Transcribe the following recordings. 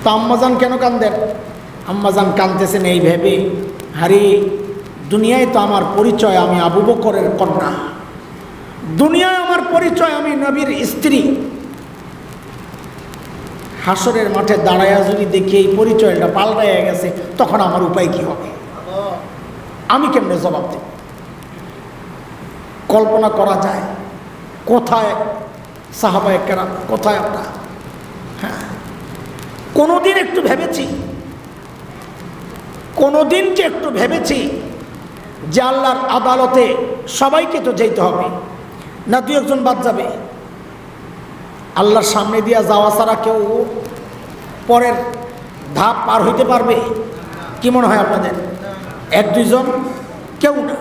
তো আম্মাজান কেন কান্দেন? আম্মাজান কাঁদতেছেন এই ভেবে, আরে দুনিয়ায় তো আমার পরিচয় আমি আবু বকরের কন্যা, দুনিয়ায় আমার পরিচয় আমি নবীর স্ত্রী। হাসরের মাঠে দাঁড়ায়া যদি দেখি এই পরিচয়টা পাল্টাইয়া গেছে, তখন আমার উপায় কি হবে? আমি কেমনে জবাব দেব? কল্পনা করা যায় কোথায় সাহাবায়ে কেরাম, কোথায় আমরা? হ্যাঁ, কোনোদিন একটু ভেবেছি, কোনোদিন যে একটু ভেবেছি যে আল্লাহর আদালতে সবাইকে তো যেতে হবে, না দু একজন বাদ যাবে? আল্লাহর সামনে দিয়া যাওয়া ছাড়া কেউ পরের ধাপ পার হইতে পারবে? কি মনে হয় আপনাদের? এক দুইজন, কেউ না,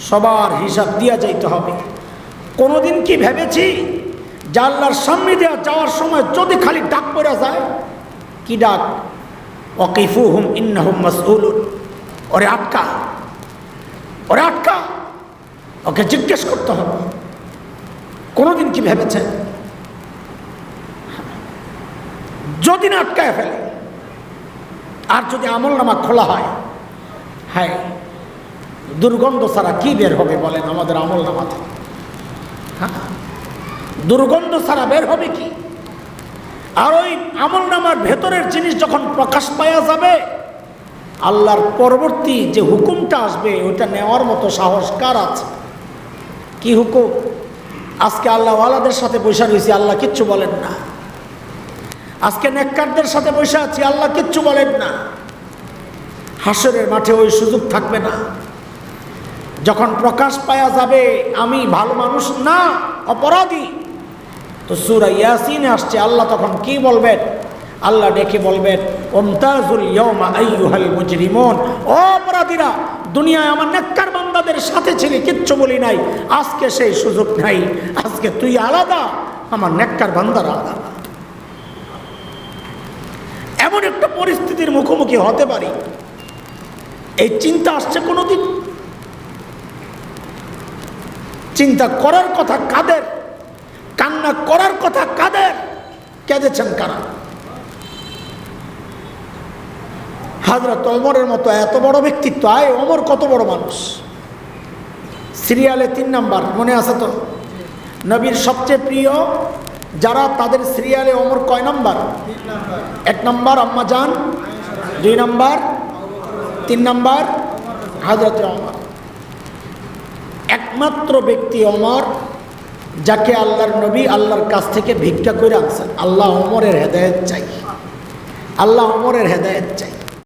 সবার হিসাব দিয়া যাইতে হবে। কোনোদিন কি ভেবেছি যে আল্লাহর সামনে দিয়া যাওয়ার সময় যদি খালি ডাক পড়া যায়? কি ডাক? ওয়াকিফুহুম ইন্নাহুম মাসউলুন, ওরে আটকা, ওরে আটকা, ওকে জিজ্ঞেস করতে হবে। কোনোদিন কি ভেবেছেন? যদি না আটকায় ফেলে, আর যদি আমল নামা খোলা হয়, হ্যাঁ, দুর্গন্ধ ছাড়া কি বের হবে বলেন আমাদের আমল নামাতে? হ্যাঁ, দুর্গন্ধ ছাড়া বের হবে কি? আর ওই আমল নামার ভেতরের জিনিস যখন প্রকাশ পাওয়া যাবে, আল্লাহর পরবর্তী যে হুকুমটা আসবে ওইটা নেওয়ার মতো সাহস কার আছে? কি হুকুম? আজকে আল্লাহওয়ালাদের সাথে বসে রয়েছি, আল্লাহ কিচ্ছু বলেন না। আজকে নেককারদের সাথে বসে আছি, আল্লাহ কিচ্ছু বলেন না। হাসরের মাঠে ওই সুযোগ থাকবে না। যখন প্রকাশ পাওয়া যাবে আমি ভালো মানুষ না, অপরাধী, তো সূরা ইয়াসিনে আসছে, আল্লাহ তখন কি বলবেন? আল্লাহ ডেকে বলবেন, ওমতাজুল ইয়াওমা আইয়ুহাল মুজরিমুন, ও অপরাধীরা, দুনিয়ায় আমার নেককার বান্দাদের সাথে ছিলি, কিচ্ছু বলি নাই, আজকে সেই সুযোগ নাই। আজকে তুই আলাদা, আমার নেককার বান্দারা আলাদা। এমন একটা পরিস্থিতির মুখোমুখি হতে পারি, এই চিন্তা আসছে কোনোদিন? চিন্তা করার কথা কাদের? কান্না করার কথা কাদের? কেঁদেছেন কারা? হযরত ওমরের মতো এত বড় ব্যক্তিত্ব। আয় ওমর কত বড় মানুষ, সিরিয়ালে 3 নাম্বার, মনে আছে তো? নবীর সবচেয়ে প্রিয় যারা, তাদের সিরিয়ালে ওমর কয় নাম্বার? 1 নাম্বার আম্মা জান, 2 নাম্বার, 3 নাম্বার হযরত ওমর। একমাত্র ব্যক্তি ওমর যাকে আল্লাহর নবী আল্লাহর কাছ থেকে ভিক্ষা করে আনছেন। আল্লাহ ওমরের হেদায়েত চাই, আল্লাহ ওমরের হেদায়েত চাই।